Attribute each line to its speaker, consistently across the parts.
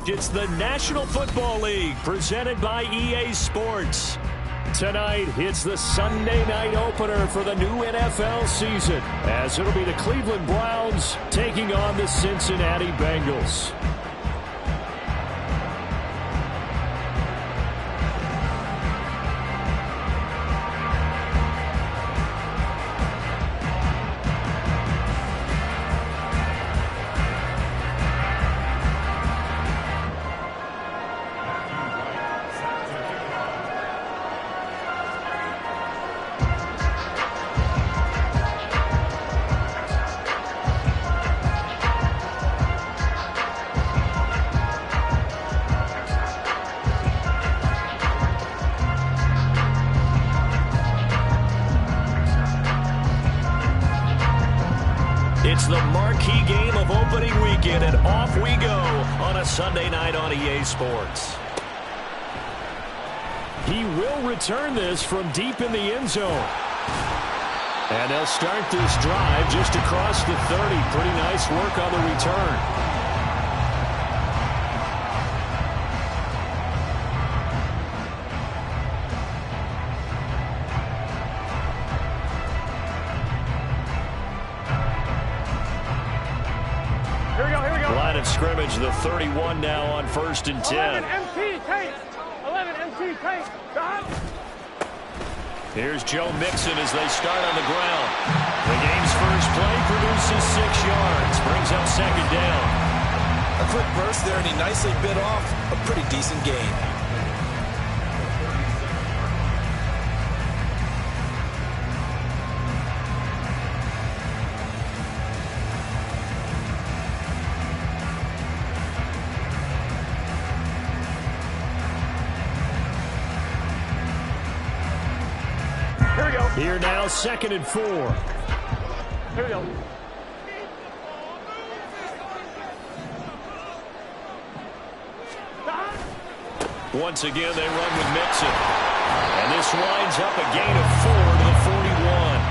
Speaker 1: It's the National Football League presented by EA Sports. Tonight, it's the Sunday night opener for the new NFL season, as it'll be the Cleveland Browns taking on the Cincinnati Bengals. It's the marquee game of opening weekend, and off we go on a Sunday night on EA Sports. He will return this from deep in the end zone. And they'll start this drive just across the 30. Pretty nice work on the return. Scrimmage, the 31 now on 1st and 10.
Speaker 2: 11 MT, take. 11 MT, take.
Speaker 1: Here's Joe Mixon as they start on the ground. The game's first play produces 6 yards, brings up 2nd down.
Speaker 3: A quick burst there, and he nicely bit off a pretty decent gain.
Speaker 1: Here now, 2nd and 4.
Speaker 2: Here we go.
Speaker 1: Once again, they run with Mixon. And this winds up a gain of 4 to the 41.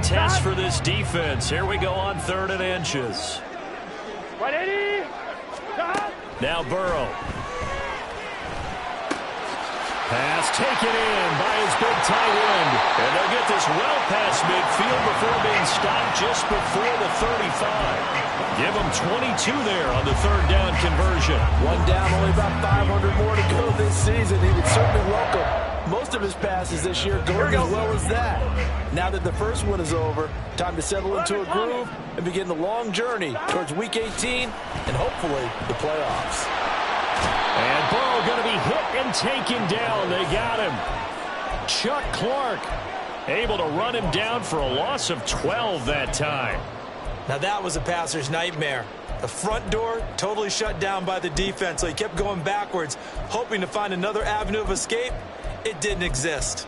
Speaker 1: Test for this defense. Here we go on 3rd and inches.
Speaker 2: 180.
Speaker 1: Now Burrow. Pass taken in by his big tight end. And they'll get this well past midfield before being stopped just before the 35. Give them 22 there on the 3rd down conversion.
Speaker 3: One down, only about 500 more to go this season. He would certainly welcome most of his passes this year going as well as that. Now that the first one is over, time to settle into a groove and begin the long journey towards Week 18 and hopefully the playoffs.
Speaker 1: And Burrow going to be hit and taken down. They got him. Chuck Clark able to run him down for a loss of 12 that time.
Speaker 4: Now that was a passer's nightmare. The front door totally shut down by the defense, so he kept going backwards, hoping to find another avenue of escape. It didn't exist.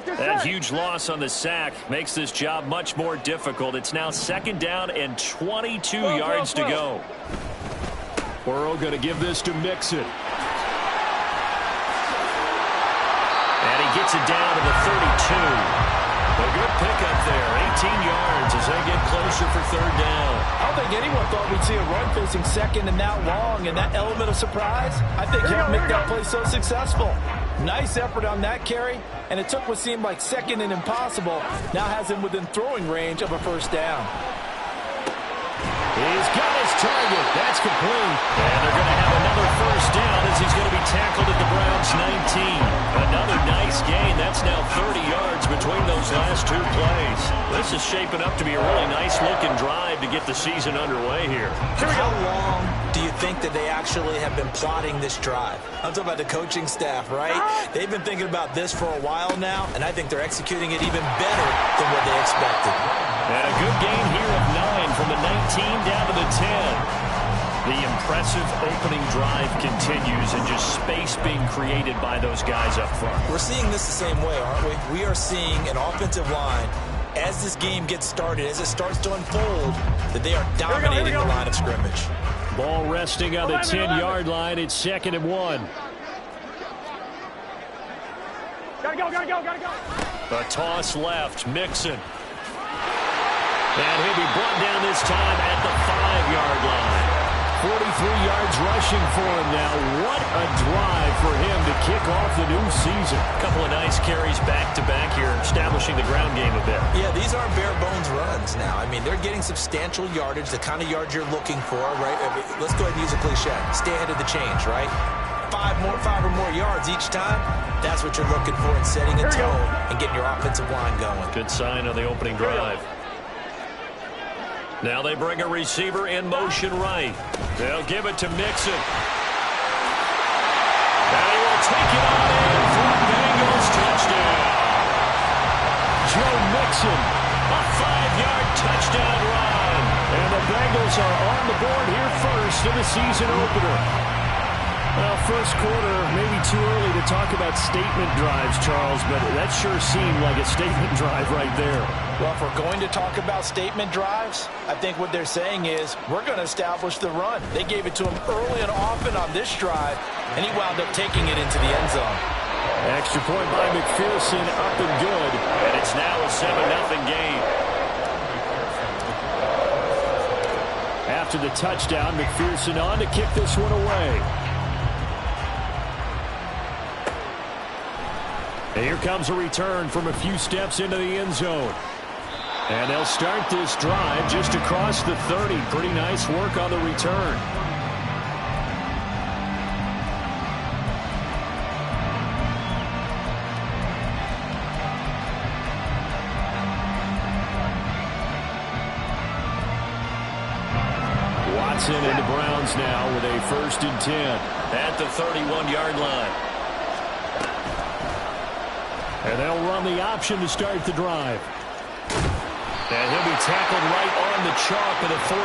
Speaker 1: That huge loss on the sack makes this job much more difficult. It's now 2nd down and 22 yards to go. Burrow going to give this to Mixon. And he gets it down to the 32. A good pickup there, 18 yards as they get closer for 3rd down.
Speaker 3: I don't think anyone thought we'd see a run facing 2nd and that long, and that element of surprise, I think helped make that play so successful. Nice effort on that carry, and it took what seemed like 2nd and impossible, now has him within throwing range of a 1st down.
Speaker 1: He's got his target. That's complete. And they're going to have another 1st down as he's going to be tackled at the Browns' 19. Another nice gain. That's now 30 yards between those last 2 plays. This is shaping up to be a really nice-looking drive to get the season underway here.
Speaker 4: How long do you think that they actually have been plotting this drive? I'm talking about the coaching staff, right? They've been thinking about this for a while now, and I think they're executing it even better than what they expected.
Speaker 1: And a good gain here of 9 from the 19 down to the 10. The impressive opening drive continues and just space being created by those guys up front.
Speaker 4: We're seeing this the same way, aren't we? We are seeing an offensive line, as this game gets started, as it starts to unfold, that they are dominating the line of scrimmage.
Speaker 1: Ball resting on the 10-yard line. It's 2nd and 1.
Speaker 2: Gotta go, gotta go, gotta go.
Speaker 1: A toss left, Mixon. And he'll be brought down this time at the 5-yard line. 43 yards rushing for him now. What a drive for him to kick off the new season. A couple of nice carries back-to-back here, establishing the ground game a bit.
Speaker 4: Yeah, these aren't bare-bones runs now. I mean, they're getting substantial yardage, the kind of yards you're looking for, right? I mean, let's go ahead and use a cliche. Stay ahead of the change, right? Five or more yards each time. That's what you're looking for in setting a tone and getting your offensive line going.
Speaker 1: Good sign on the opening drive. Now they bring a receiver in motion right. They'll give it to Mixon. And he will take it on in for a Bengals touchdown. Joe Mixon, a 5-yard touchdown run. And the Bengals are on the board here first in the season opener. Well, first quarter, maybe too early to talk about statement drives, Charles, but that sure seemed like a statement drive right there.
Speaker 3: Well, if we're going to talk about statement drives, I think what they're saying is we're going to establish the run. They gave it to him early and often on this drive, and he wound up taking it into the end zone.
Speaker 1: Extra point by McPherson, up and good, and it's now a 7-0 game. After the touchdown, McPherson on to kick this one away. And here comes a return from a few steps into the end zone. And they'll start this drive just across the 30. Pretty nice work on the return. Watson and the Browns now with a 1st and 10 at the 31-yard line. And they'll run the option to start the drive. And he'll be tackled right on the chalk at the 45.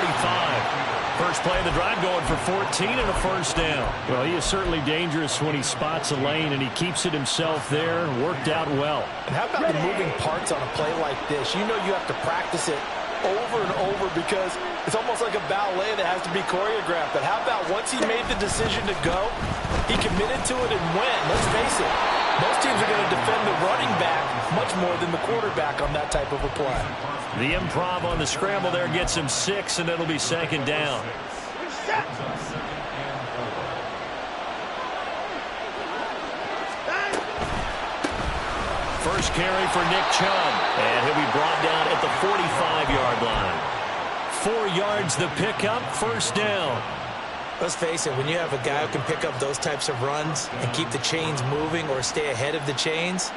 Speaker 1: First play of the drive going for 14 and a 1st down. Well, he is certainly dangerous when he spots a lane, and he keeps it himself there. Worked out well.
Speaker 3: And how about the moving parts on a play like this? You know you have to practice it over and over because it's almost like a ballet that has to be choreographed. But how about once he made the decision to go, he committed to it and went. Let's face it, most teams are going to defend the running back much more than the quarterback on that type of a play.
Speaker 1: The improv on the scramble there gets him 6, and it'll be 2nd down. First carry for Nick Chubb, and he'll be brought down at the 45-yard line. 4 yards the pickup, 1st down.
Speaker 4: Let's face it, when you have a guy who can pick up those types of runs and keep the chains moving or stay ahead of the chains,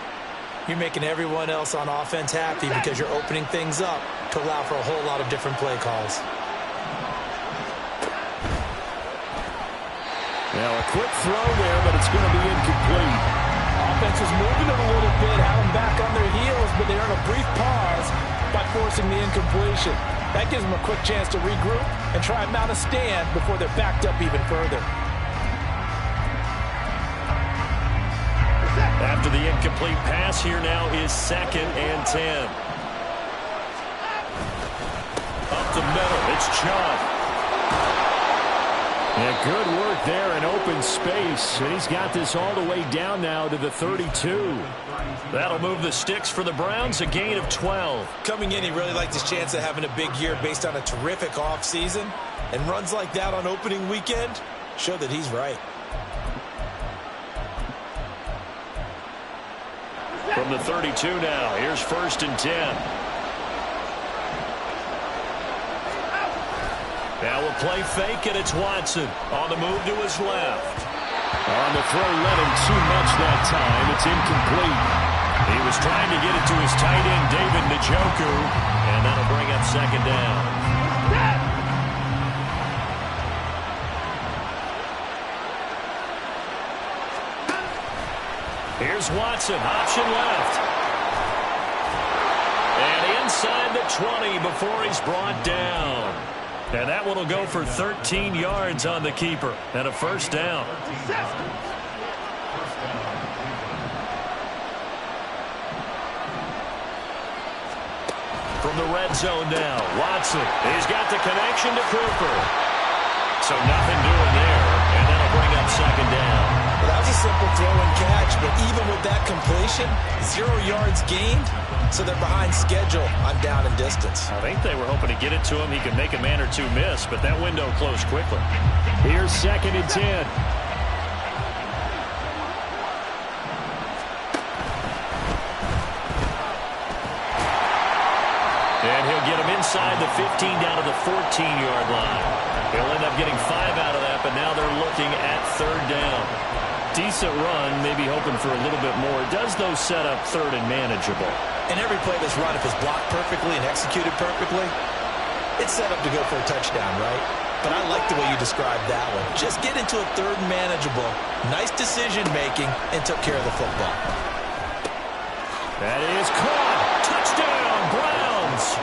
Speaker 4: you're making everyone else on offense happy because you're opening things up to allow for a whole lot of different play calls.
Speaker 1: Now a quick throw there, but it's going to be incomplete.
Speaker 3: Offense was moving it a little bit, had them back on their heels, but they earn a brief pause by forcing the incompletion. That gives them a quick chance to regroup and try and mount a stand before they're backed up even further.
Speaker 1: After the incomplete pass, here now is 2nd and 10. Up the middle, it's Chubb. Yeah, good work there in open space. And he's got this all the way down now to the 32. That'll move the sticks for the Browns, a gain of 12.
Speaker 4: Coming in, he really liked his chance of having a big year based on a terrific offseason. And runs like that on opening weekend show that he's right.
Speaker 1: From the 32 now, here's 1st and 10. Now we'll play fake, and it's Watson on the move to his left. On the throw, let him too much that time. It's incomplete. He was trying to get it to his tight end, David Njoku, and that'll bring up 2nd down. Here's Watson, option left. And inside the 20 before he's brought down. And that one will go for 13 yards on the keeper and a first down. From the red zone now, Watson. He's got the connection to Cooper. So nothing doing there, and that'll bring up second down.
Speaker 4: Well, that was a simple throw and catch, but even with that completion, 0 yards gained, so they're behind schedule on down and distance.
Speaker 1: I think they were hoping to get it to him. He could make a man or two miss, but that window closed quickly. Here's 2nd and 10. And he'll get him inside the 15 down to the 14-yard line. He'll end up getting 5 out of that, but now they're looking at 3rd down. Decent run, maybe hoping for a little bit more. It does, though, set up 3rd and manageable.
Speaker 4: And every play that's run, if it's blocked perfectly and executed perfectly, it's set up to go for a touchdown, right? But I like the way you described that one. Just get into a 3rd and manageable. Nice decision-making, and took care of the football.
Speaker 1: That is caught. Touchdown, Browns.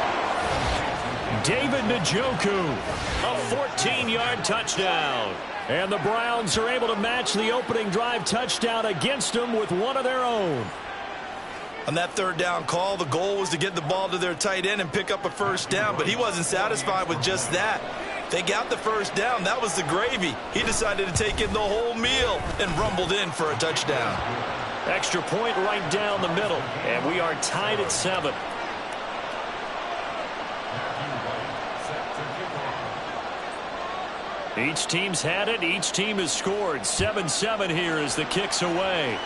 Speaker 1: David Njoku, a 14-yard touchdown. And the Browns are able to match the opening drive touchdown against them with one of their own.
Speaker 3: On that 3rd down call, the goal was to get the ball to their tight end and pick up a first down, but he wasn't satisfied with just that. They got the first down. That was the gravy. He decided to take in the whole meal and rumbled in for a touchdown.
Speaker 1: Extra point right down the middle, and we are tied at 7. Each team's had it. Each team has scored. 7-7 here as the kick's away.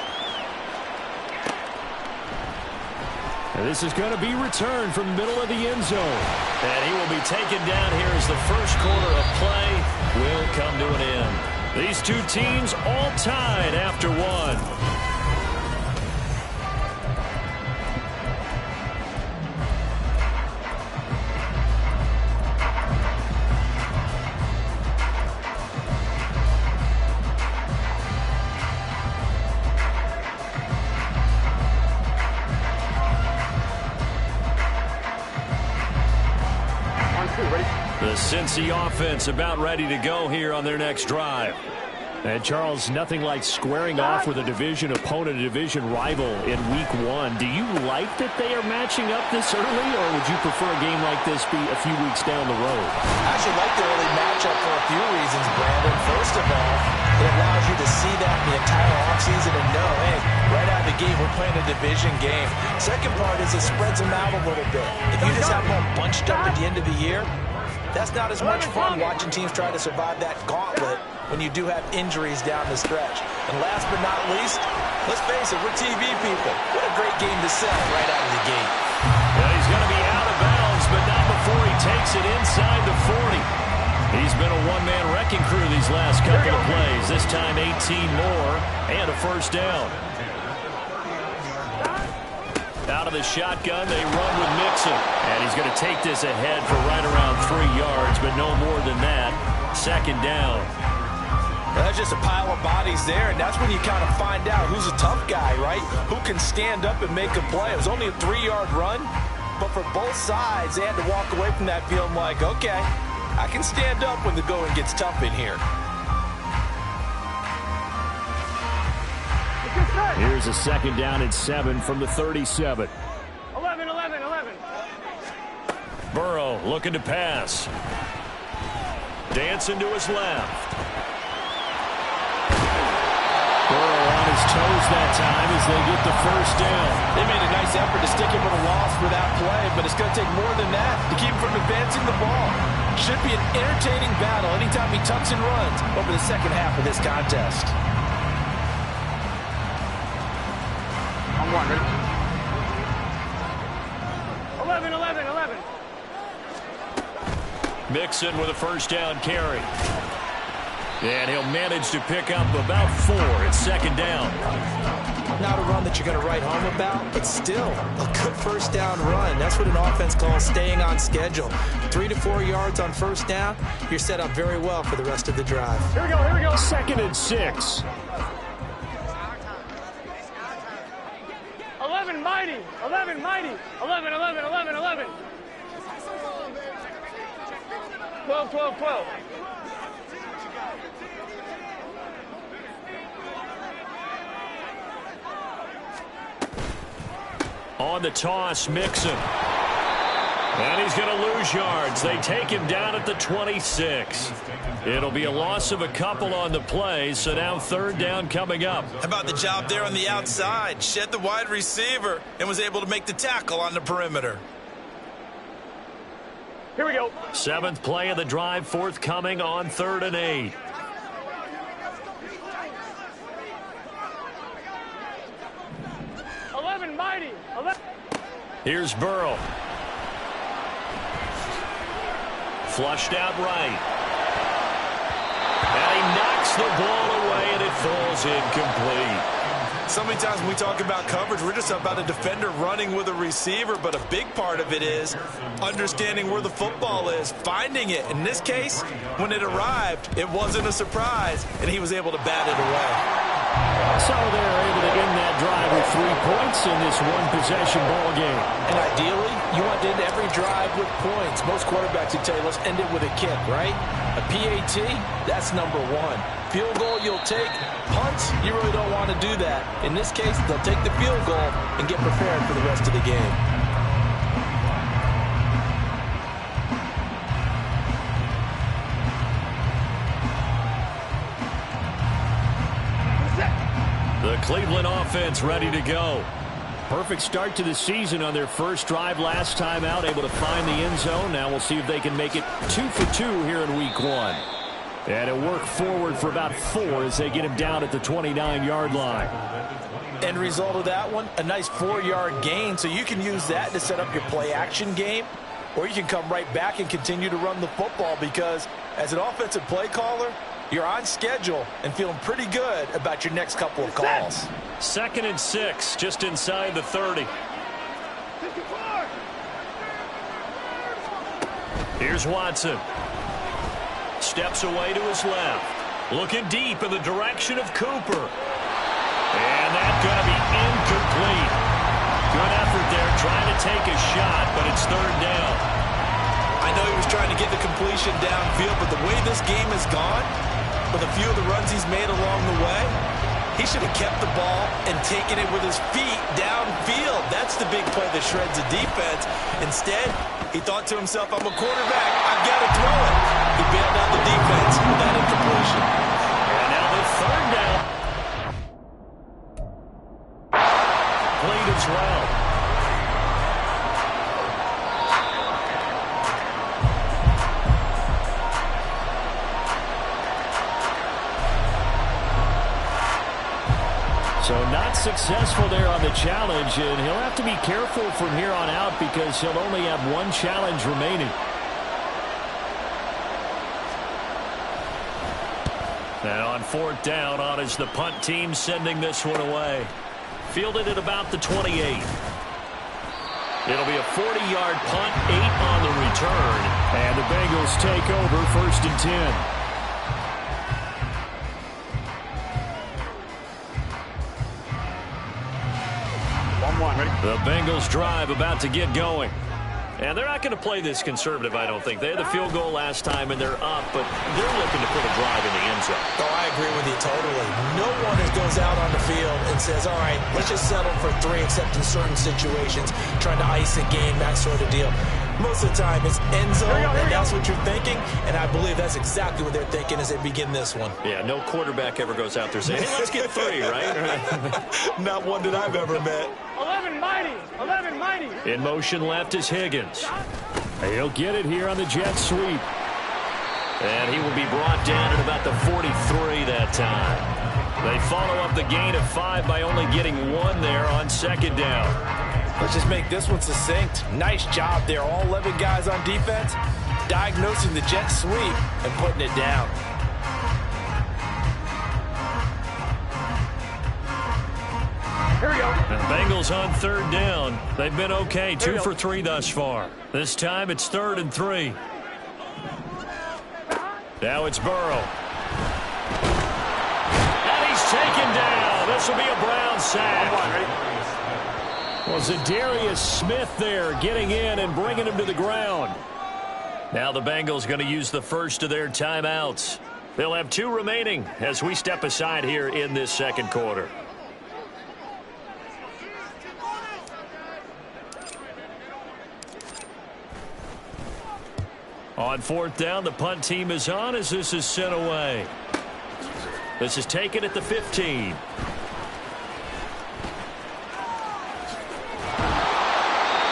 Speaker 1: And this is going to be returned from the middle of the end zone. And he will be taken down here as the first quarter of play will come to an end. These two teams all tied after one. The Cincy offense about ready to go here on their next drive. And, Charles, nothing like squaring off with a division opponent, a division rival in Week 1. Do you like that they are matching up this early, or would you prefer a game like this be a few weeks down the road?
Speaker 4: I actually like the early matchup for a few reasons, Brandon. First of all, it allows you to see that the entire offseason and know, hey, right out of the gate, we're playing a division game. Second part is it spreads them out a little bit. If you just have them bunched up at the end of the year, that's not as much fun watching teams try to survive that gauntlet when you do have injuries down the stretch. And last but not least, let's face it, we're TV people. What a great game to sell right out of the gate.
Speaker 1: Well, he's going to be out of bounds, but not before he takes it inside the 40. He's been a one-man wrecking crew these last couple of plays. This time 18 more and a first down. Out of the shotgun, they run with Mixon. And he's going to take this ahead for right around 3 yards, but no more than that. Second down.
Speaker 3: That's just a pile of bodies there, and that's when you kind of find out who's a tough guy, right? Who can stand up and make a play. It was only a 3-yard run, but for both sides, they had to walk away from that feeling like, okay, I can stand up when the going gets tough in here.
Speaker 1: Here's a second down and 7 from the 37.
Speaker 2: 11.
Speaker 1: Burrow looking to pass. Dancing to his left. Burrow on his toes that time as they get the first down.
Speaker 3: They made a nice effort to stick him with a loss for that play, but it's going to take more than that to keep him from advancing the ball. Should be an entertaining battle anytime he tucks and runs over the second half of this contest.
Speaker 2: I'm one, ready? 11.
Speaker 1: Mixon with a first down carry. And he'll manage to pick up about 4 at second down.
Speaker 4: Not a run that you're going to write home about, but still a good first down run. That's what an offense calls staying on schedule. 3 to 4 yards on first down, you're set up very well for the rest of the drive.
Speaker 2: Here we go.
Speaker 1: 2nd and 6.
Speaker 2: 11 mighty. 11. 12, 12, 12.
Speaker 1: On the toss, Mixon. And he's going to lose yards. They take him down at the 26. It'll be a loss of a couple on the play, so now third down coming up.
Speaker 4: How about the job there on the outside? Shed the wide receiver and was able to make the tackle on the perimeter.
Speaker 2: Here we go.
Speaker 1: Seventh play of the drive, forthcoming on 3rd and 8.
Speaker 2: Mighty. 11.
Speaker 1: Here's Burrow. Flushed out right. And he knocks the ball away, and it falls incomplete.
Speaker 4: So many times when we talk about coverage, we're just about a defender running with a receiver, but a big part of it is understanding where the football is, finding it. In this case, when it arrived, it wasn't a surprise, and he was able to bat it away.
Speaker 1: So they're able to end that drive with 3 points in this one-possession ball game.
Speaker 3: And ideally, you want to end every drive with points. Most quarterbacks would tell you, let's end it with a kick, right? A PAT, that's number 1. Field goal, you'll take. Punts, you really don't want to do that. In this case, they'll take the field goal and get prepared for the rest of the game.
Speaker 1: The Cleveland offense ready to go. Perfect start to the season on their first drive last time out, able to find the end zone. Now we'll see if they can make it 2 for 2 here in week 1. And it worked forward for about 4 as they get him down at the 29-yard line.
Speaker 3: End result of that one, a nice 4-yard gain, so you can use that to set up your play-action game, or you can come right back and continue to run the football because as an offensive play caller, you're on schedule and feeling pretty good about your next couple of calls.
Speaker 1: 2nd and 6, just inside the 30. Here's Watson. Steps away to his left. Looking deep in the direction of Cooper. And that's going to be incomplete. Good effort there trying to take a shot, but it's 3rd down.
Speaker 4: I know he was trying to get the completion downfield, but the way this game has gone, with a few of the runs he's made along the way, he should have kept the ball and taken it with his feet downfield. That's the big play that shreds the defense. Instead, he thought to himself, I'm a quarterback, I've got to throw it. He bailed out the defense with that incompletion.
Speaker 1: And now the 3rd down. Played as well. So not successful there on the challenge, and he'll have to be careful from here on out because he'll only have 1 challenge remaining. And on 4th down, on is the punt team sending this one away. Fielded at about the 28. It'll be a 40-yard punt, 8 on the return. And the Bengals take over 1st and 10. The Bengals drive about to get going. And they're not going to play this conservative, I don't think. They had the field goal last time, and they're up, but they're looking to put a drive in the end zone.
Speaker 4: Oh, I agree with you totally. No one goes out on the field and says, all right, let's just settle for 3, except in certain situations, trying to ice a game, that sort of deal. Most of the time, it's end zone, and that's what you're thinking, and I believe that's exactly what they're thinking as they begin this one.
Speaker 1: Yeah, no quarterback ever goes out there saying, hey, let's get 3, right?
Speaker 4: Not one that I've ever met.
Speaker 2: 11 mighty. 11 mighty.
Speaker 1: In motion left is Higgins. He'll get it here on the jet sweep. And he will be brought down at about the 43 that time. They follow up the gain of 5 by only getting 1 there on 2nd down.
Speaker 3: Let's just make this one succinct. Nice job there. All 11 guys on defense diagnosing the jet sweep and putting it down.
Speaker 2: Here we go.
Speaker 1: And the Bengals on 3rd down. They've been okay. 2 for 3 thus far. This time it's 3rd and 3. Now it's Burrow. And he's taken down. This will be a Brown sack. Well, Zadarius Smith there getting in and bringing him to the ground. Now the Bengals going to use the first of their timeouts. They'll have 2 remaining as we step aside here in this second quarter. On 4th down, the punt team is on as this is sent away. This is taken at the 15.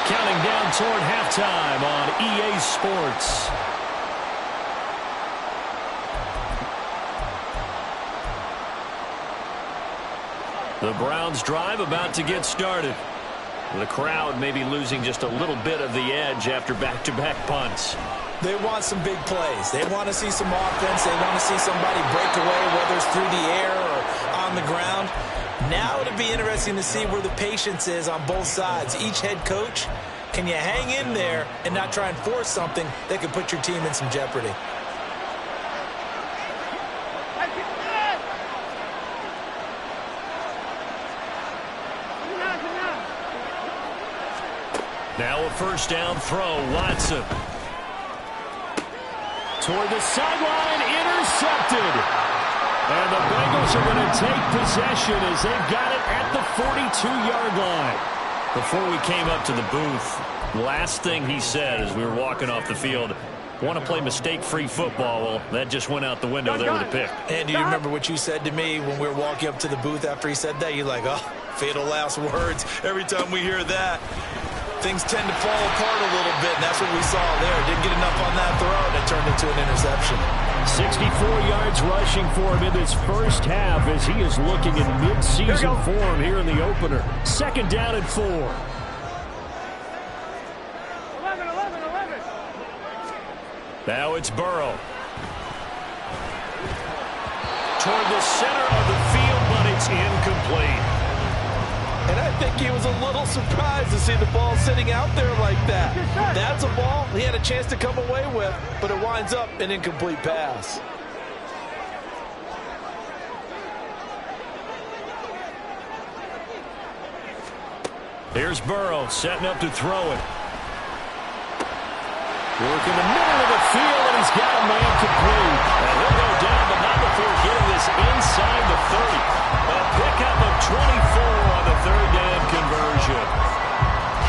Speaker 1: Counting down toward halftime on EA Sports. The Browns drive about to get started. The crowd may be losing just a little bit of the edge after back-to-back punts.
Speaker 4: They want some big plays. They want to see some offense. They want to see somebody break away, whether it's through the air or on the ground. Now it'll be interesting to see where the patience is on both sides. Each head coach, can you hang in there and not try and force something that could put your team in some jeopardy?
Speaker 1: Now a first down throw, Watson. Toward the sideline, intercepted. And the Bengals are going to take possession as they've got it at the 42-yard line. Before we came up to the booth, last thing he said as we were walking off the field, want to play mistake-free football. Well, that just went out the window there with a pick.
Speaker 4: And do you remember what you said to me when we were walking up to the booth after he said that? You're like, oh, fatal last words. Every time we hear that, things tend to fall apart a little bit, and that's what we saw there. Didn't get enough on that throw, and it turned into an interception.
Speaker 1: 64 yards rushing for him in this first half as he is looking in mid-season form here in the opener. 2nd down and 4.
Speaker 2: 11.
Speaker 1: Now it's Burrow. Toward the center of the field, but it's incomplete.
Speaker 3: And I think he was a little surprised to see the ball sitting out there like that. That's a ball he had a chance to come away with, but it winds up an incomplete pass.
Speaker 1: Here's Burrow setting up to throw it. Work in the middle of the field, and he's got a man complete. And he'll go down, but not before getting this inside the 30. A pickup of 24 on the 3rd down conversion.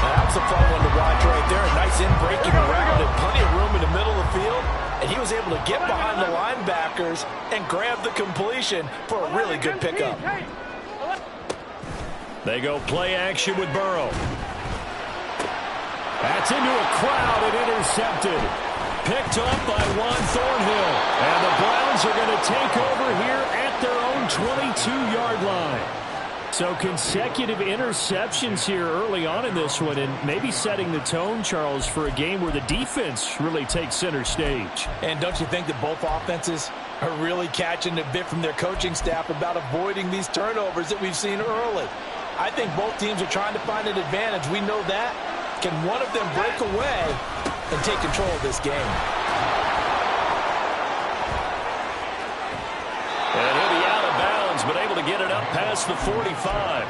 Speaker 3: That was a fun one to watch right there. A nice in-breaking route and plenty of room in the middle of the field. And he was able to get behind the linebackers and grab the completion for a really good pickup.
Speaker 1: They go play action with Burrow. That's into a crowd and intercepted. Picked up by Juan Thornhill. And the Browns are going to take over here at their own 22-yard line. So consecutive interceptions here early on in this one, and maybe setting the tone, Charles, for a game where the defense really takes center stage.
Speaker 3: And don't you think that both offenses are really catching a bit from their coaching staff about avoiding these turnovers that we've seen early? I think both teams are trying to find an advantage. We know that. Can one of them break away and take control of this game?
Speaker 1: And he'll be out of bounds, but able to get it up past the 45.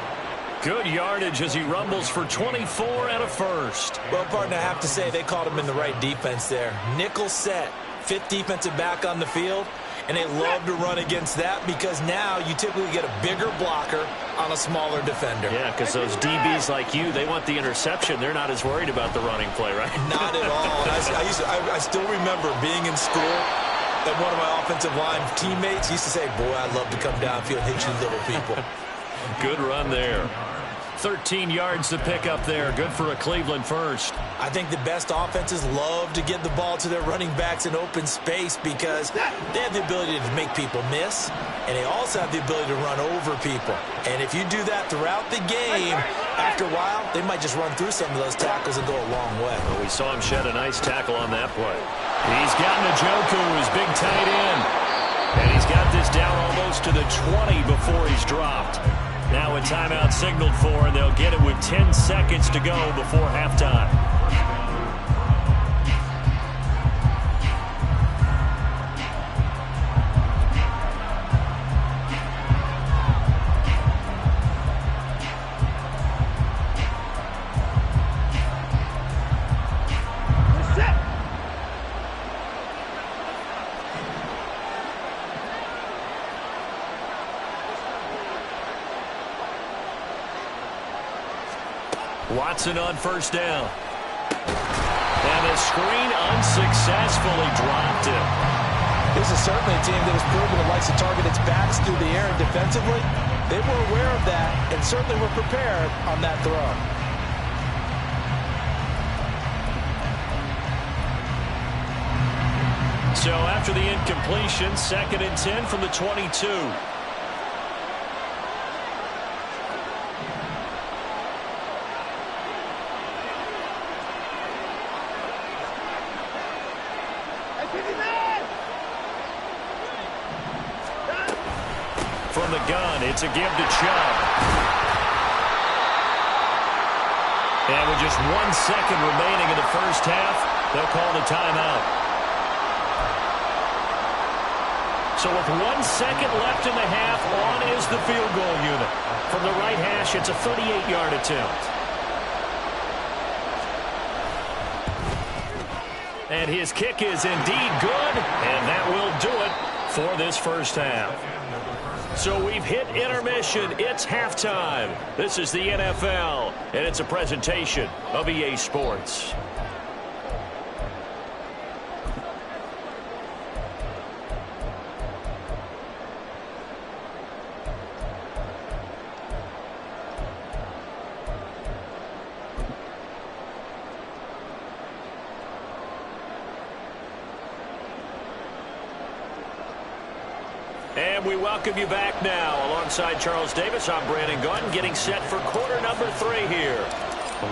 Speaker 1: Good yardage as he rumbles for 24 and a first.
Speaker 4: Well, partner, I have to say they called him in the right defense there. Nickel set, 5th defensive back on the field, and they love to run against that because now you typically get a bigger blocker on a smaller defender.
Speaker 1: Yeah, because those DBs like you, they want the interception. They're not as worried about the running play, right?
Speaker 4: Not at all. I still remember being in school, and one of my offensive line teammates used to say, boy, I'd love to come downfield and hit you little people.
Speaker 1: Good run there. 13 yards to pick up there. Good for a Cleveland first.
Speaker 4: I think the best offenses love to get the ball to their running backs in open space because they have the ability to make people miss, and they also have the ability to run over people. And if you do that throughout the game, after a while, they might just run through some of those tackles and go a long way.
Speaker 1: Well, we saw him shed a nice tackle on that play. He's got Njoku, his big tight end. And he's got this down almost to the 20 before he's dropped. Now a timeout signaled for, and they'll get it with 10 seconds to go before halftime. Watson on first down. And the screen unsuccessfully dropped it.
Speaker 3: This is certainly a team that has proven it likes to target its backs through the air and defensively. They were aware of that and certainly were prepared on that throw.
Speaker 1: So after the incompletion, 2nd and 10 from the 22. From the gun, it's a give to Chubb. And with just 1 second remaining in the first half, they'll call the timeout. So with 1 second left in the half, on is the field goal unit. From the right hash, it's a 38-yard attempt. And his kick is indeed good, and that will do it for this first half. So we've hit intermission. It's halftime. This is the NFL, and it's a presentation of EA Sports. And we welcome you back now. Alongside Charles Davis, I'm Brandon Gaudin, getting set for quarter number 3 here.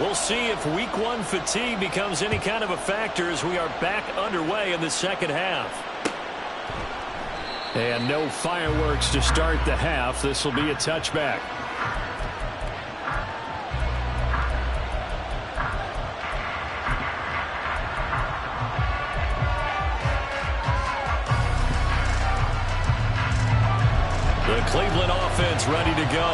Speaker 1: We'll see if week 1 fatigue becomes any kind of a factor as we are back underway in the second half. And no fireworks to start the half. This will be a touchback. Cleveland offense ready to go.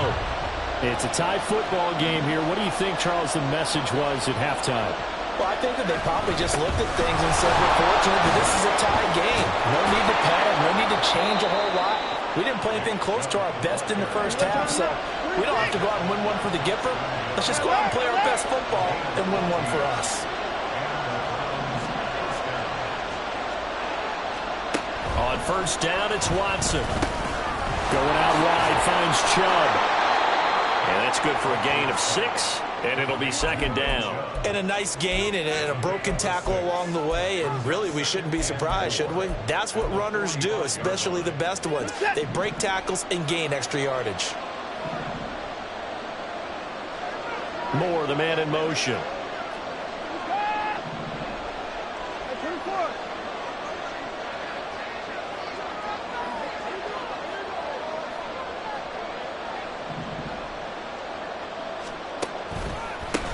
Speaker 5: It's a tie football game here. What do you think, Charles, the message was at halftime?
Speaker 3: Well, I think that they probably just looked at things and said, we're fortunate that this is a tie game. No need to panic. No need to change a whole lot. We didn't play anything close to our best in the first half, so we don't have to go out and win one for the Gipper. Let's just go out and play our best football and win one for us.
Speaker 1: On first down, it's Watson. Going out wide, finds Chubb. And that's good for a gain of 6, and it'll be 2nd down.
Speaker 4: And a nice gain and a broken tackle along the way, and really we shouldn't be surprised, should we? That's what runners do, especially the best ones. They break tackles and gain extra yardage.
Speaker 1: Moore, the man in motion.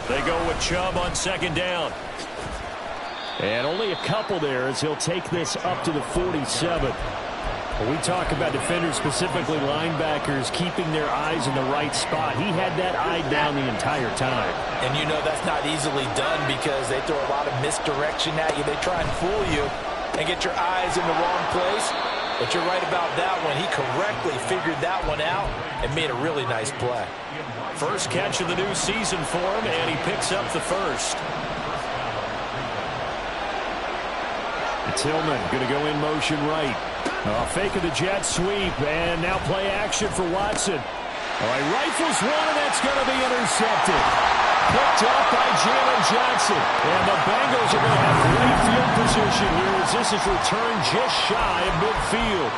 Speaker 1: They go with Chubb on 2nd down.
Speaker 5: And only a couple there as he'll take this up to the 47. When we talk about defenders, specifically linebackers, keeping their eyes in the right spot, he had that eye down the entire time.
Speaker 3: And you know that's not easily done because they throw a lot of misdirection at you. They try and fool you and get your eyes in the wrong place. But you're right about that one. He correctly figured that one out and made a really nice play.
Speaker 1: First catch of the new season for him, and he picks up the first.
Speaker 5: Tillman going to go in motion right. Fake of the jet sweep, and now play action for Watson. All right, rifles one, and that's going to be intercepted. Picked up by Jalen Johnson. And the Bengals are going to have great field position here as this is returned just shy of midfield.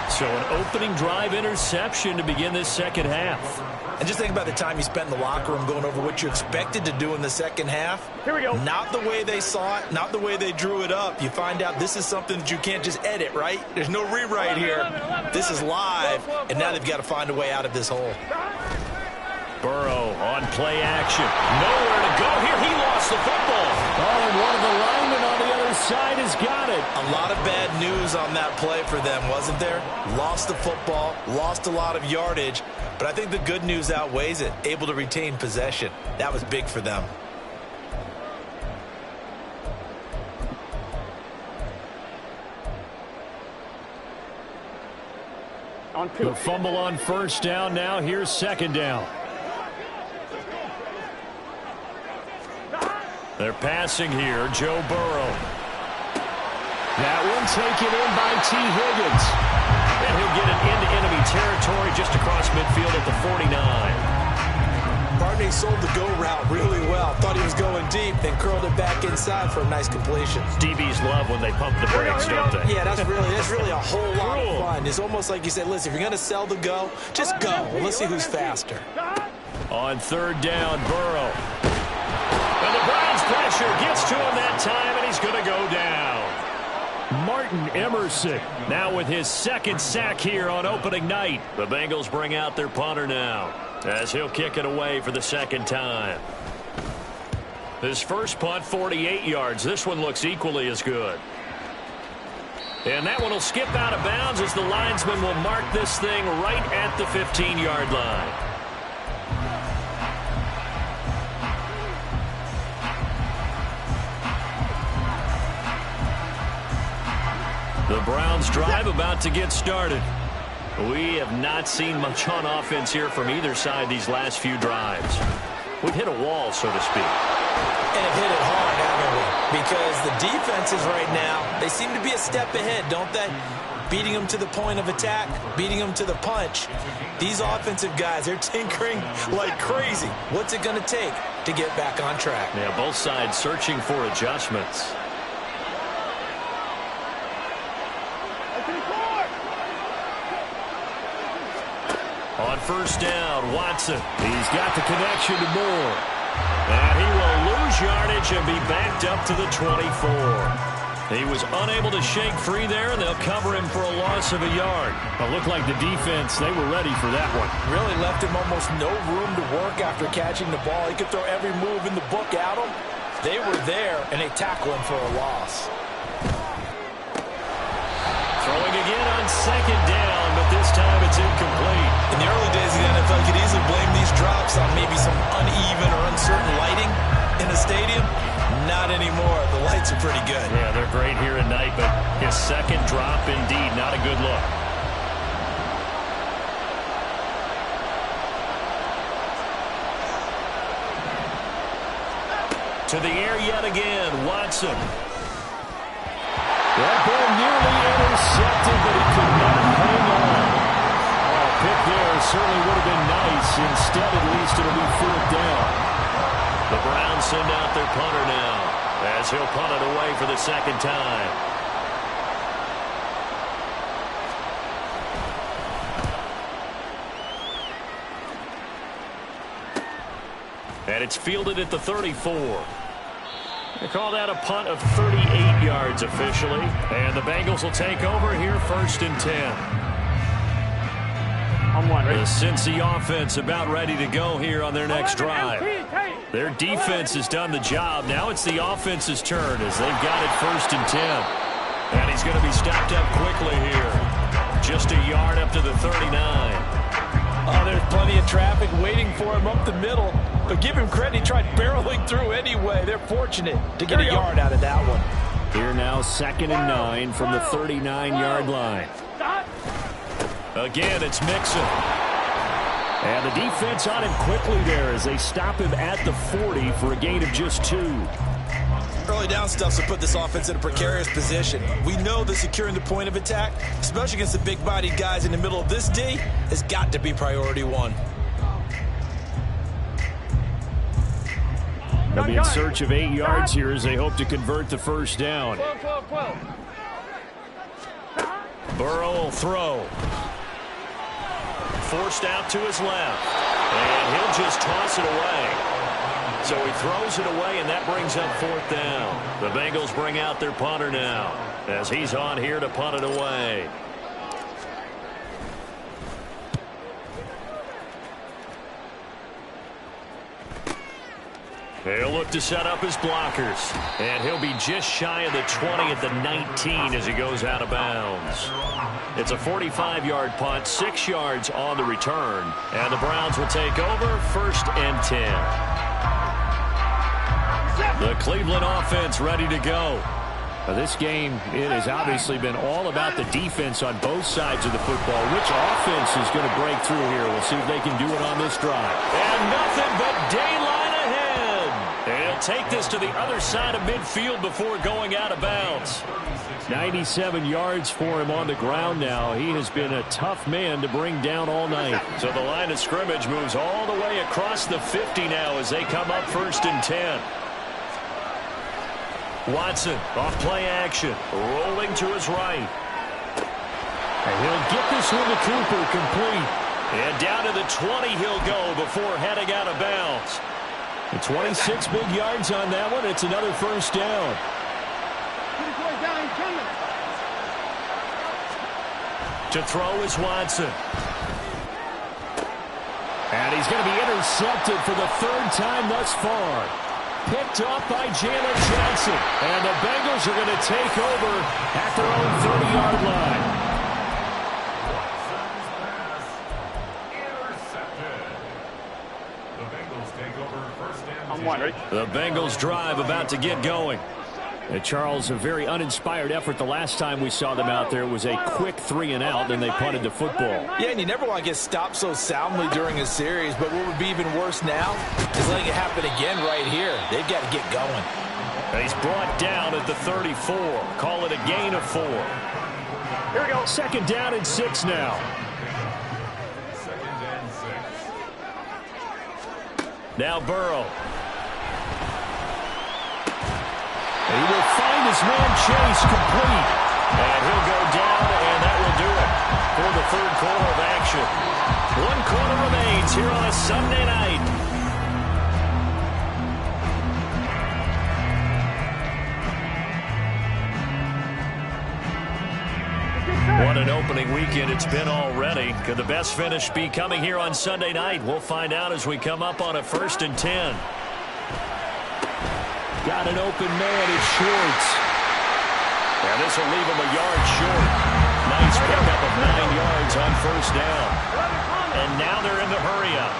Speaker 1: So an opening drive interception to begin this second half.
Speaker 4: And just think about the time you spent in the locker room going over what you expected to do in the second half.
Speaker 2: Here we go.
Speaker 4: Not the way they saw it, not the way they drew it up. You find out this is something that you can't just edit, right? There's no rewrite here. This is live, and now they've got to find a way out of this hole.
Speaker 1: Burrow on play action. Nowhere to go here. He lost the football.
Speaker 5: Oh, and one of the linemen on the other side has got it.
Speaker 4: A lot of bad news on that play for them, wasn't there? Lost the football, lost a lot of yardage, but I think the good news outweighs it. Able to retain possession. That was big for them.
Speaker 5: The fumble on first down. Now here's 2nd down. They're passing here. Joe Burrow. That one taken in by T. Higgins. And he'll get it into enemy territory just across midfield at the 49.
Speaker 4: Barney sold the go route really well. Thought he was going deep, then curled it back inside for a nice completion.
Speaker 5: DBs love when they pump the brakes, don't they?
Speaker 4: Yeah, that's really a whole lot of fun. It's almost like you said, listen, if you're going to sell the go, just go. Well, let's see who's faster.
Speaker 5: On third down, Burrow. And the Browns pressure gets to him that time, and he's going to go down. Martin Emerson now with his second sack here on opening night. The Bengals bring out their punter now as he'll kick it away for the second time. His first punt, 48 yards. This one looks equally as good. And that one will skip out of bounds as the linesman will mark this thing right at the 15-yard line. The Browns drive about to get started. We have not seen much on offense here from either side these last few drives. We've hit a wall, so to speak.
Speaker 4: And have hit it hard, haven't we? Because the defenses right now, they seem to be a step ahead, don't they? Beating them to the point of attack, beating them to the punch. These offensive guys, they're tinkering like crazy. What's it going to take to get back on track?
Speaker 5: Yeah, both sides searching for adjustments. On first down, Watson. He's got the connection to Moore. And he will lose yardage and be backed up to the 24. He was unable to shake free there, and they'll cover him for a loss of a yard. It looked like the defense, they were ready for that one.
Speaker 3: Really left him almost no room to work after catching the ball. He could throw every move in the book at him. They were there, and they tackle him for a loss.
Speaker 5: Throwing again on second down, but this time it's incomplete.
Speaker 4: In the early days of the NFL, you could easily blame these drops on maybe some uneven or uncertain lighting in the stadium. Not anymore. The lights are pretty good.
Speaker 5: Yeah, they're great here at night, but his second drop, indeed, not a good look. To the air yet again, Watson. That ball nearly intercepted, but he could not hang on. Oh, pick there certainly would have been nice. Instead, at least, it'll be fourth down. The Browns send out their punter now as he'll punt it away for the second time. And it's fielded at the 34. They call that a punt of 38 yards officially. And the Bengals will take over here first and 10.
Speaker 2: On one, right?
Speaker 5: The Cincy offense about ready to go here on their next drive. Their defense has done the job. Now it's the offense's turn as they've got it first and 10. And he's going to be stopped up quickly here. Just a yard up to the 39.
Speaker 3: Oh, there's plenty of traffic waiting for him up the middle. But give him credit, he tried barreling through anyway. They're fortunate to get a yard out of that one.
Speaker 5: Here now, 2nd and 9 from the 39-yard line. Again, it's Mixon. And the defense on him quickly there as they stop him at the 40 for a gain of just 2.
Speaker 4: Early down stuff to put this offense in a precarious position. We know that securing the point of attack, especially against the big-bodied guys in the middle of this D, has got to be priority one.
Speaker 5: They'll be in search of 8 yards here as they hope to convert the first down.
Speaker 2: 12.
Speaker 5: Burrow will throw. Forced out to his left. And he'll just toss it away. So he throws it away, and that brings up fourth down. The Bengals bring out their punter now as he's on here to punt it away. He'll look to set up his blockers. And he'll be just shy of the 20 at the 19 as he goes out of bounds. It's a 45-yard punt, 6 yards on the return. And the Browns will take over first and 10. The Cleveland offense ready to go. This game, it has obviously been all about the defense on both sides of the football. Which offense is going to break through here? We'll see if they can do it on this drive. And nothing but daylight ahead. And
Speaker 1: take this to the other side of midfield before going out of bounds.
Speaker 5: 97 yards for him on the ground now. He has been a tough man to bring down all night.
Speaker 1: So the line of scrimmage moves all the way across the 50 now as they come up 1st and 10. Watson off play action, rolling to his right.
Speaker 5: And he'll get this one to Cooper, complete.
Speaker 1: And down to the 20 he'll go before heading out of bounds.
Speaker 5: And 26 big yards on that one. It's another 1st down.
Speaker 1: To throw is Watson.
Speaker 5: And he's going to be intercepted for the 3rd time thus far. Picked off by Jalen Johnson. And the Bengals are going to take over at their own 30-yard line.
Speaker 1: The Bengals drive about to get going.
Speaker 5: And Charles, a very uninspired effort the last time we saw them out there. It was a quick 3-and-out, then they punted the football.
Speaker 3: Yeah, and you never want to get stopped so soundly during a series, but what would be even worse now is letting it happen again right here. They've got to get going.
Speaker 1: And he's brought down at the 34. Call it a gain of 4.
Speaker 2: Here we go.
Speaker 5: 2nd down and 6 now.
Speaker 1: Now Burrow.
Speaker 5: And he will find his man Chase, complete.
Speaker 1: And he'll go down, and that will do it for the 3rd quarter of action. 1 quarter remains here on a Sunday night. What an opening weekend it's been already. Could the best finish be coming here on Sunday night? We'll find out as we come up on a 1st and 10.
Speaker 5: Got an open man, it's Schwartz.
Speaker 1: And this will leave him a yard short. Nice pickup of 9 yards on 1st down. And now they're in the hurry up.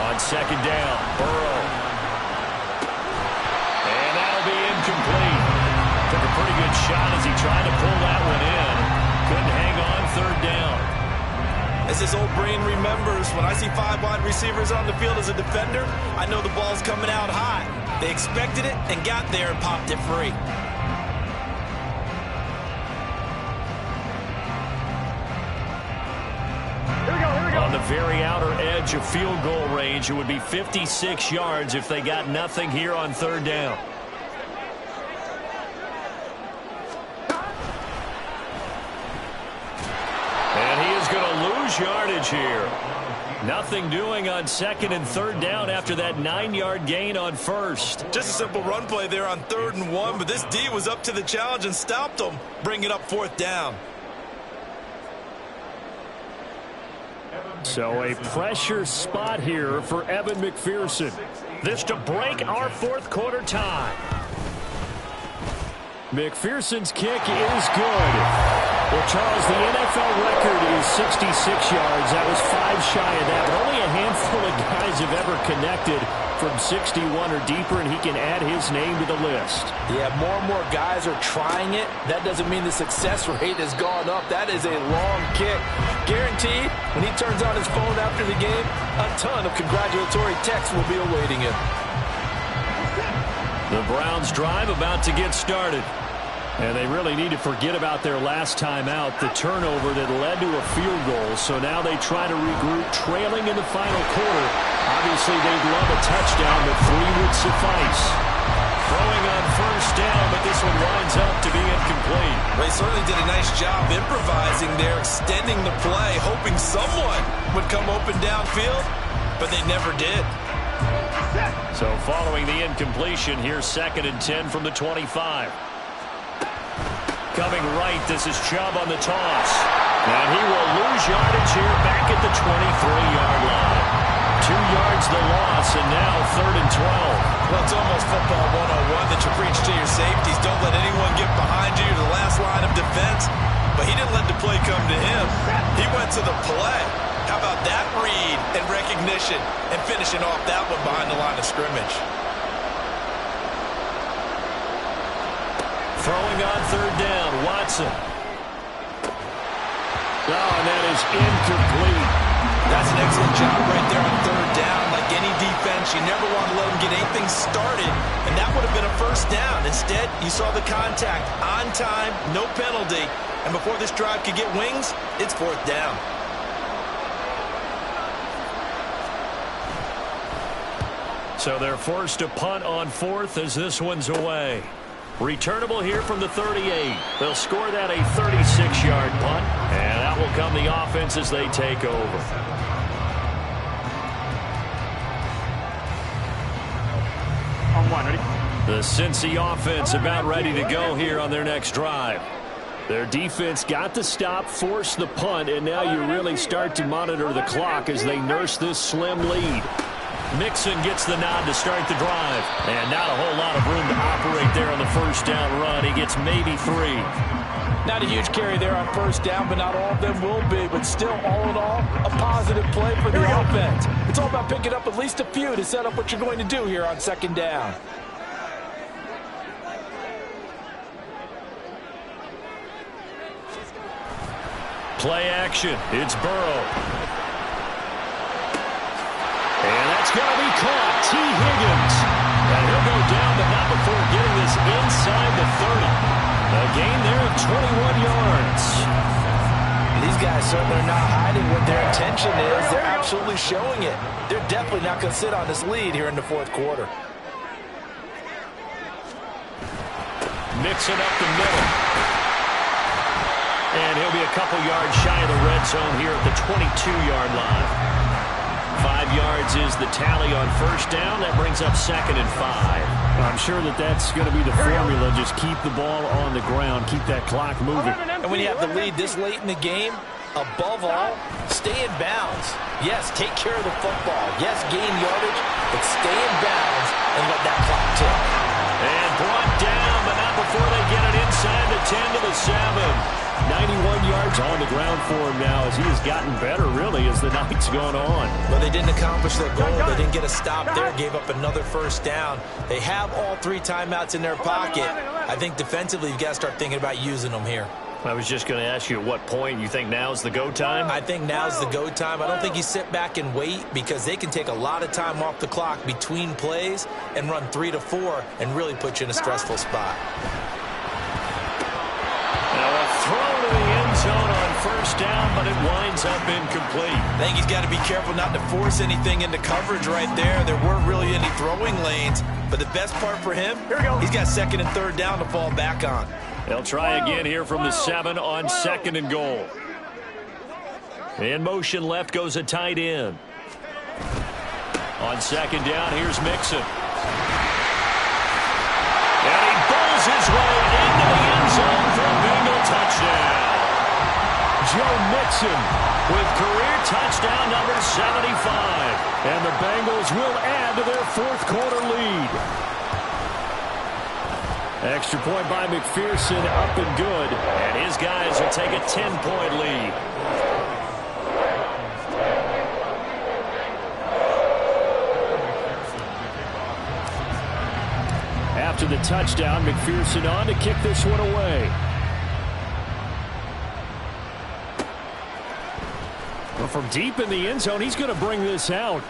Speaker 1: On 2nd down, Burrow. And that'll be incomplete. Took a pretty good shot as he tried to pull that one in. Couldn't hang on 3rd down.
Speaker 3: As this old brain remembers, when I see 5 wide receivers on the field as a defender, I know the ball's coming out high. They expected it and got there and popped it free.
Speaker 1: On the very outer edge of field goal range, it would be 56 yards if they got nothing here on 3rd down. And he is going to lose yardage here. Nothing doing on 2nd and 3rd down after that 9-yard gain on 1st.
Speaker 3: Just a simple run play there on 3rd and 1, but this D was up to the challenge and stopped them, bringing up 4th down.
Speaker 5: So a pressure spot here for Evan McPherson.
Speaker 1: This to break our 4th quarter tie.
Speaker 5: McPherson's kick is good. Well, Charles, the NFL record is 66 yards. That was 5 shy of that. But only a handful of guys have ever connected from 61 or deeper, and he can add his name to the list.
Speaker 3: Yeah, more and more guys are trying it. That doesn't mean the success rate has gone up. That is a long kick. Guaranteed, when he turns on his phone after the game, a ton of congratulatory texts will be awaiting him.
Speaker 1: The Browns drive about to get started.
Speaker 5: And they really need to forget about their last time out, the turnover that led to a field goal. So now they try to regroup, trailing in the final quarter. Obviously, they'd love a touchdown, but 3 would suffice.
Speaker 1: Throwing on 1st down, but this one winds up to be incomplete.
Speaker 3: They certainly did a nice job improvising there, extending the play, hoping someone would come open downfield, but they never did.
Speaker 1: So following the incompletion, here's 2nd and 10 from the 25. Coming right, this is Chubb on the toss. And he will lose yardage here back at the 23-yard line. 2 yards the loss, and now 3rd and 12.
Speaker 3: Well, it's almost football 101 that you preach to your safeties. Don't let anyone get behind you to the last line of defense. But he didn't let the play come to him. He went to the play. How about that read and recognition and finishing off that one behind the line of scrimmage?
Speaker 1: Throwing on 3rd down, Watson.
Speaker 5: Oh, and that is incomplete.
Speaker 4: That's an excellent job right there on third down. Like any defense, you never want to let them get anything started, and that would have been a first down. Instead, you saw the contact on time, no penalty, and before this drive could get wings, it's fourth down.
Speaker 1: So they're forced to punt on fourth as this one's away. Returnable here from the 38. They'll score that a 36-yard punt, and that will come the offense as they take over.
Speaker 2: On one, ready?
Speaker 1: The Cincy offense about ready to go here on their next drive. Their defense got the stop, forced the punt, and now you really start to monitor the clock as they nurse this slim lead. Mixon gets the nod to start the drive. And not a whole lot of room to operate there on the first down run. He gets maybe 3.
Speaker 3: Not a huge carry there on first down, but not all of them will be. But still, all in all, a positive play for the offense. It's all about picking up at least a few to set up what you're going to do here on second down.
Speaker 1: Play action. It's Burrow. And that's going to be caught. T. Higgins. And he'll go down, but not before getting this inside the 30. A gain there of 21 yards.
Speaker 3: These guys certainly are not hiding what their intention is. They're absolutely showing it. They're definitely not going to sit on this lead here in the fourth quarter.
Speaker 1: Mixing up the middle. And he'll be a couple yards shy of the red zone here at the 22-yard line. 5 yards is the tally on first down. That brings up 2nd and 5.
Speaker 5: I'm sure that's going to be the formula. Just keep the ball on the ground. Keep that clock moving.
Speaker 3: And when you have the lead this late in the game, above all, stay in bounds. Yes, take care of the football. Yes, gain yardage, but stay in bounds and let that clock tick.
Speaker 1: And brought down, but not before they get it inside the 10 to the 7. 91 yards on the ground for him now as he has gotten better, really, as the night's gone on.
Speaker 4: But they didn't accomplish their goal. They didn't get a stop there, gave up another first down. They have all 3 timeouts in their pocket. I think defensively you've got to start thinking about using them here.
Speaker 1: I was just going to ask you at what point you think now's the go time?
Speaker 4: I think now's the go time. I don't think you sit back and wait because they can take a lot of time off the clock between plays and run 3 to 4 and really put you in a stressful spot.
Speaker 1: Now a throw to the end zone on first down, but it winds up incomplete.
Speaker 4: I think he's got to be careful not to force anything into coverage right there. There weren't really any throwing lanes, but the best part for him, he's got 2nd and 3rd down to fall back on.
Speaker 1: They'll try again here from the 7 on 2nd and goal. In motion left goes a tight end. On 2nd down, here's Mixon. And he bowls his way into the end zone for a Bengal touchdown. Joe Mixon with career touchdown number 75.
Speaker 5: And the Bengals will add to their fourth quarter lead. Extra point by McPherson, up and good.
Speaker 1: And his guys will take a 10-point lead.
Speaker 5: After the touchdown, McPherson on to kick this one away. Well, from deep in the end zone, he's going to bring this out.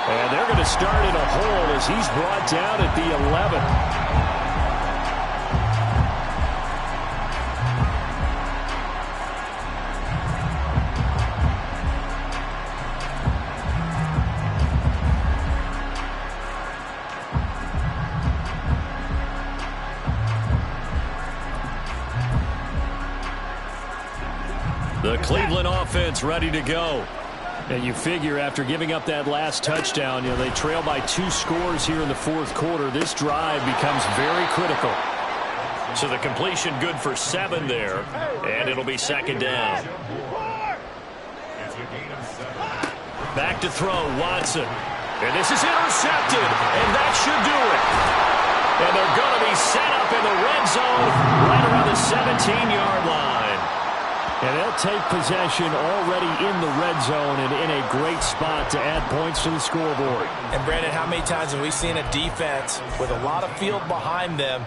Speaker 5: And they're going to start in a hole as he's brought down at the 11.
Speaker 1: The Cleveland offense ready to go.
Speaker 5: And you figure after giving up that last touchdown, they trail by 2 scores here in the fourth quarter. This drive becomes very critical.
Speaker 1: So the completion good for 7 there, and it'll be 2nd down. Back to throw, Watson. And this is intercepted, and that should do it. And they're going to be set up in the red zone right around the 17-yard line.
Speaker 5: And they'll take possession already in the red zone and in a great spot to add points to the scoreboard.
Speaker 3: And, Brandon, how many times have we seen a defense with a lot of field behind them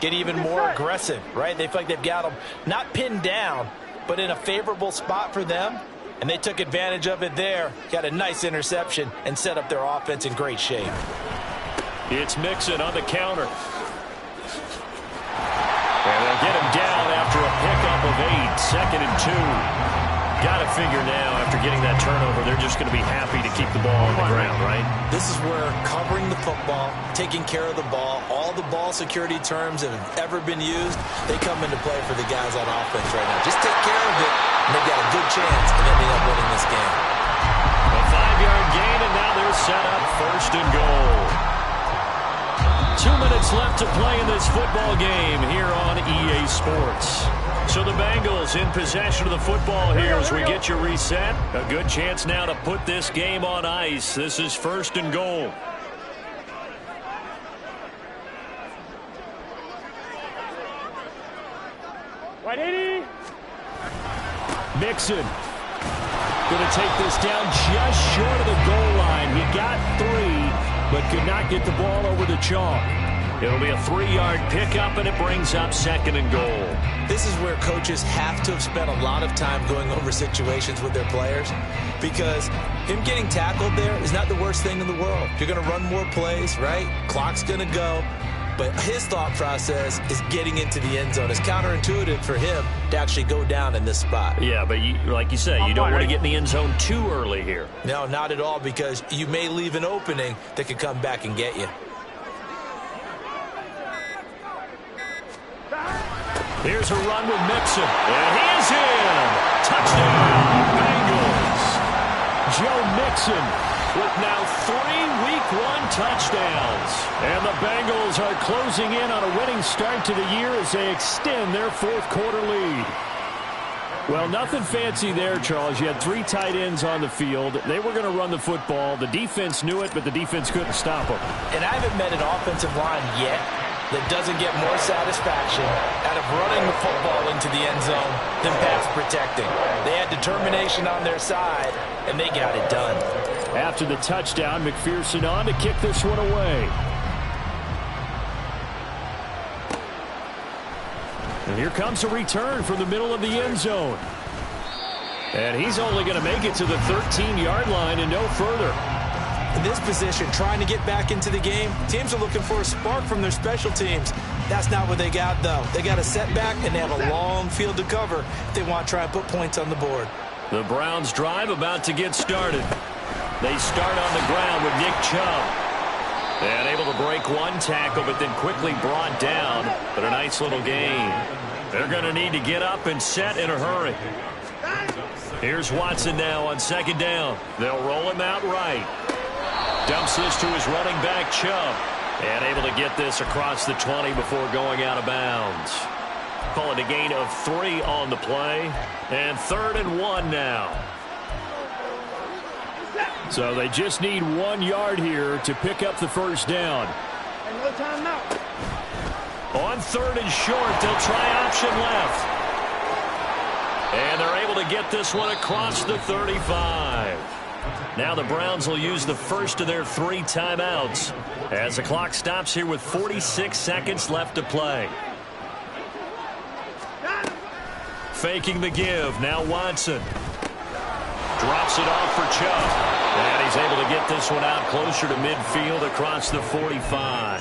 Speaker 3: get even more aggressive, right? They feel like they've got them not pinned down, but in a favorable spot for them.
Speaker 4: And they took advantage of it there. Got a nice interception and set up their offense in great shape.
Speaker 5: It's Mixon on the counter. And they'll get him down after a pickup of 8, 2nd and 2. Got to figure now, after getting that turnover, they're just going to be happy to keep the ball on the ground, right?
Speaker 4: This is where covering the football, taking care of the ball, all the ball security terms that have ever been used, they come into play for the guys on offense right now. Just take care of it, and they've got a good chance of ending up winning this game.
Speaker 5: A 5-yard gain, and now they're set up 1st and goal. 2 minutes left to play in this football game here on EA Sports. So the Bengals in possession of the football here as we get you reset. A good chance now to put this game on ice. This is 1st and goal.
Speaker 2: White 80.
Speaker 5: Mixon going to take this down just short of the goal line. He got 3, but could not get the ball over the chalk. It'll be a 3-yard pickup, and it brings up 2nd and goal.
Speaker 4: This is where coaches have to have spent a lot of time going over situations with their players, because him getting tackled there is not the worst thing in the world. You're going to run more plays, right? Clock's going to go. But his thought process is getting into the end zone. It's counterintuitive for him to actually go down in this spot.
Speaker 5: Yeah, but like you say, you don't want to get in the end zone too early here.
Speaker 4: No, not at all, because you may leave an opening that could come back and get you.
Speaker 5: Here's a run with Mixon, and he is in. Touchdown, Bengals. Joe Mixon with now 3 Week 1 touchdowns. And the Bengals are closing in on a winning start to the year as they extend their 4th quarter lead. Well, nothing fancy there, Charles. You had 3 tight ends on the field. They were going to run the football. The defense knew it, but the defense couldn't stop them.
Speaker 4: And I haven't met an offensive line yet that doesn't get more satisfaction out of running the football into the end zone than pass protecting. They had determination on their side, and they got it done.
Speaker 5: After the touchdown, McPherson on to kick this one away. And here comes a return from the middle of the end zone. And he's only going to make it to the 13-yard line and no further.
Speaker 4: In this position, trying to get back into the game, teams are looking for a spark from their special teams. That's not what they got, though. They got a setback, and they have a long field to cover if they want to try and put points on the board.
Speaker 5: The Browns' drive about to get started. They start on the ground with Nick Chubb. And able to break 1 tackle, but then quickly brought down. But a nice little gain. They're going to need to get up and set in a hurry. Here's Watson now on 2nd down. They'll roll him out right. Dumps this to his running back, Chubb. And able to get this across the 20 before going out of bounds. Call it a gain of 3 on the play. And 3rd and 1 now. So they just need 1 yard here to pick up the 1st down. On 3rd and short, they'll try option left. And they're able to get this one across the 35. Now the Browns will use the first of their 3 timeouts as the clock stops here with 46 seconds left to play. Faking the give. Now Watson. Drops it off for Chubb. And he's able to get this one out closer to midfield across the 45.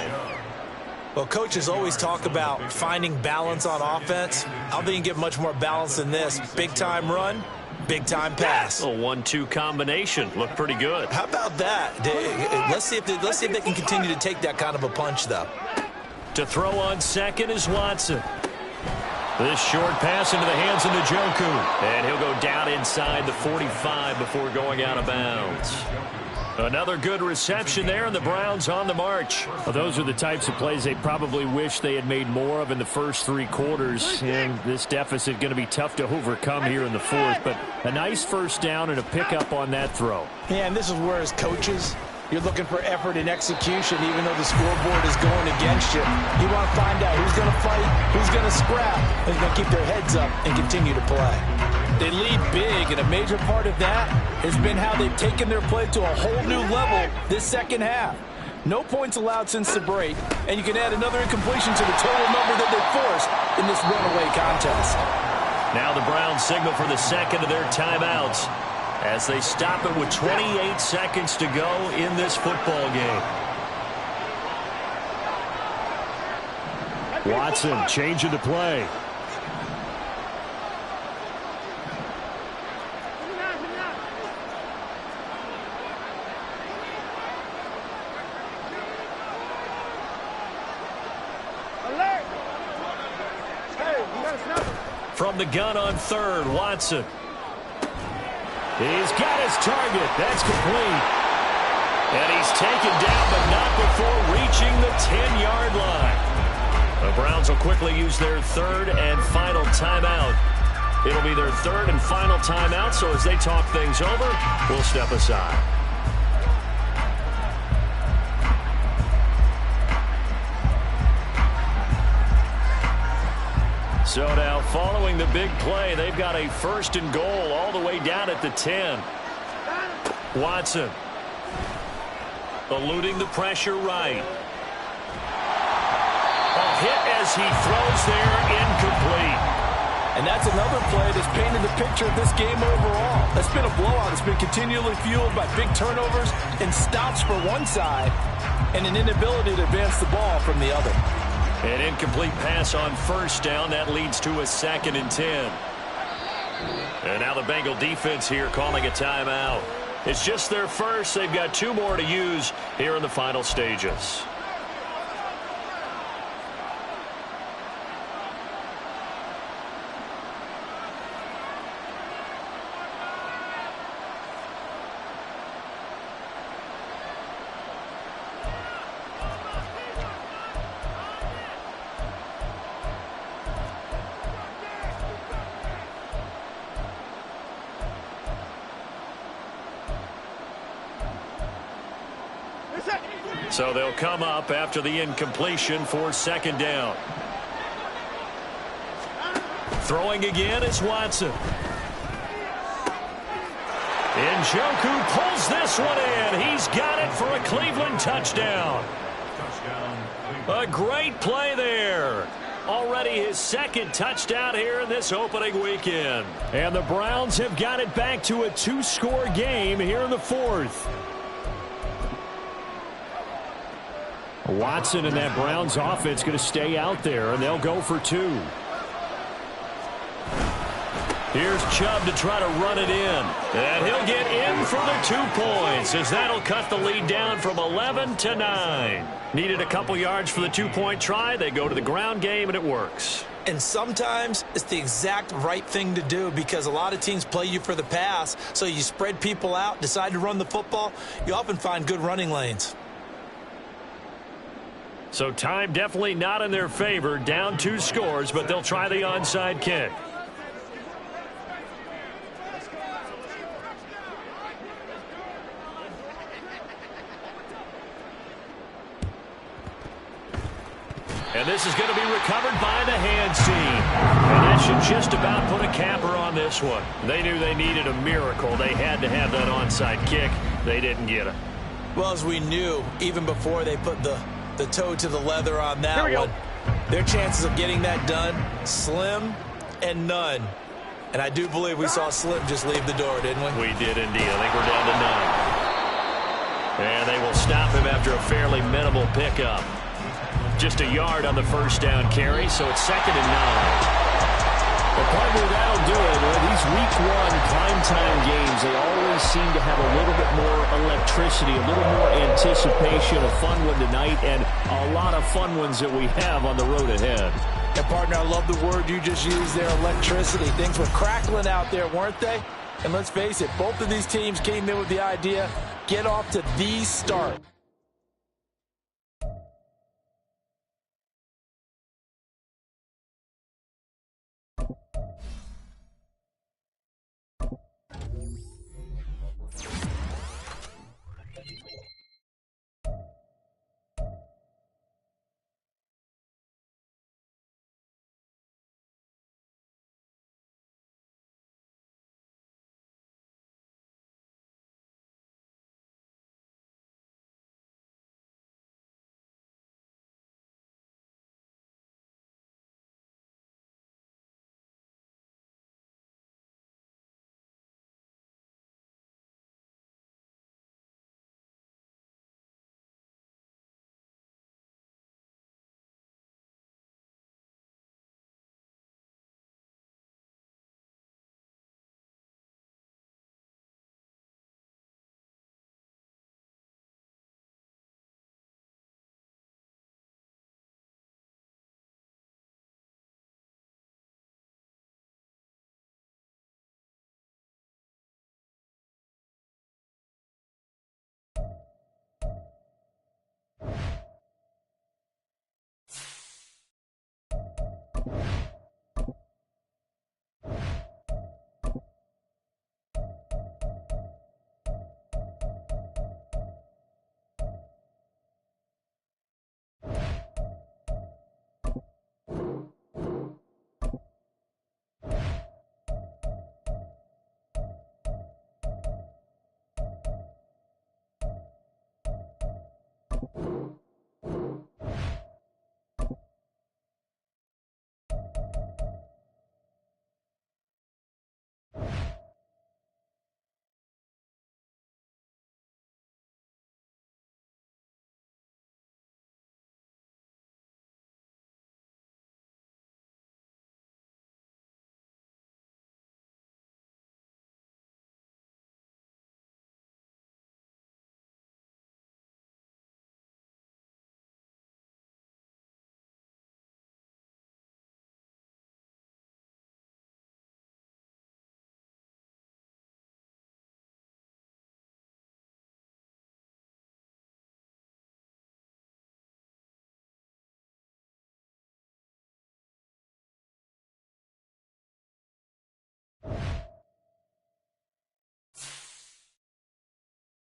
Speaker 4: Well, coaches always talk about finding balance on offense. I don't think you can get much more balance than this. Big-time run, big-time pass.
Speaker 5: A 1-2 combination. Looked pretty good.
Speaker 4: How about that? Let's see if they can continue to take that kind of a punch, though.
Speaker 5: To throw on 2nd is Watson. This short pass into the hands of Njoku. And he'll go down inside the 45 before going out of bounds. Another good reception there, and the Browns on the march. Well, those are the types of plays they probably wish they had made more of in the first 3 quarters. And this deficit going to be tough to overcome here in the 4th. But a nice 1st down and a pickup on that throw.
Speaker 4: Yeah, and this is where, as coaches, you're looking for effort and execution, even though the scoreboard is going against you. You want to find out who's going to fight, who's going to scrap, who's going to keep their heads up and continue to play. They lead big, and a major part of that has been how they've taken their play to a whole new level this second half. No points allowed since the break, and you can add another incompletion to the total number that they forced in this runaway contest.
Speaker 5: Now the Browns signal for the 2nd of their timeouts.
Speaker 1: as they stop it with 28 seconds to go in this football game.
Speaker 5: Watson changing the play.
Speaker 1: From the gun on third, Watson. He's got his target. That's complete. And he's taken down, but not before reaching the 10-yard line. The Browns will quickly use their third and final timeout. It'll be their third and final timeout, so as they talk things over, we'll step aside. So now, following the big play, they've got a first and goal all the way down at the 10. Watson eluding the pressure right. A hit as he throws there, incomplete.
Speaker 3: And that's another play that's painted the picture of this game overall. It's been a blowout. It's been continually fueled by big turnovers and stops for one side and an inability to advance the ball from the other.
Speaker 1: An incomplete pass on first down. That leads to a 2nd and 10. And now the Bengal defense here calling a timeout. It's just their first. They've got 2 more to use here in the final stages. So they'll come up after the incompletion for 2nd down. Throwing again is Watson. Njoku pulls this one in. He's got it for a Cleveland touchdown. A great play there. Already his 2nd touchdown here in this opening weekend.
Speaker 5: And the Browns have got it back to a 2-score game here in the 4th. Watson and that Browns offense going to stay out there, and they'll go for 2.
Speaker 1: Here's Chubb to try to run it in. And he'll get in for the 2 points, as that'll cut the lead down from 11 to 9. Needed a couple yards for the 2-point try. They go to the ground game, and it works.
Speaker 4: And sometimes it's the exact right thing to do, because a lot of teams play you for the pass, so you spread people out, decide to run the football. You often find good running lanes.
Speaker 1: So time definitely not in their favor. Down 2 scores, but they'll try the onside kick. And this is going to be recovered by the hands team. And that should just about put a capper on this one. They knew they needed a miracle. They had to have that onside kick. They didn't get it.
Speaker 4: Well, as we knew, even before they put the toe to the leather on that one, their chances of getting that done, slim and none. And I do believe we saw Slim just leave the door, didn't we?
Speaker 1: We did indeed. I think we're down to 9. And they will stop him after a fairly minimal pickup. Just a yard on the first down carry, so it's 2nd and 9.
Speaker 5: Well, partner, that'll do it. These week 1 primetime games, they always seem to have a little bit more electricity, a little more anticipation. A fun one tonight, and a lot of fun ones that we have on the road ahead.
Speaker 3: And, partner, I love the word you just used there, electricity. Things were crackling out there, weren't they? And let's face it, both of these teams came in with the idea, get off to the start.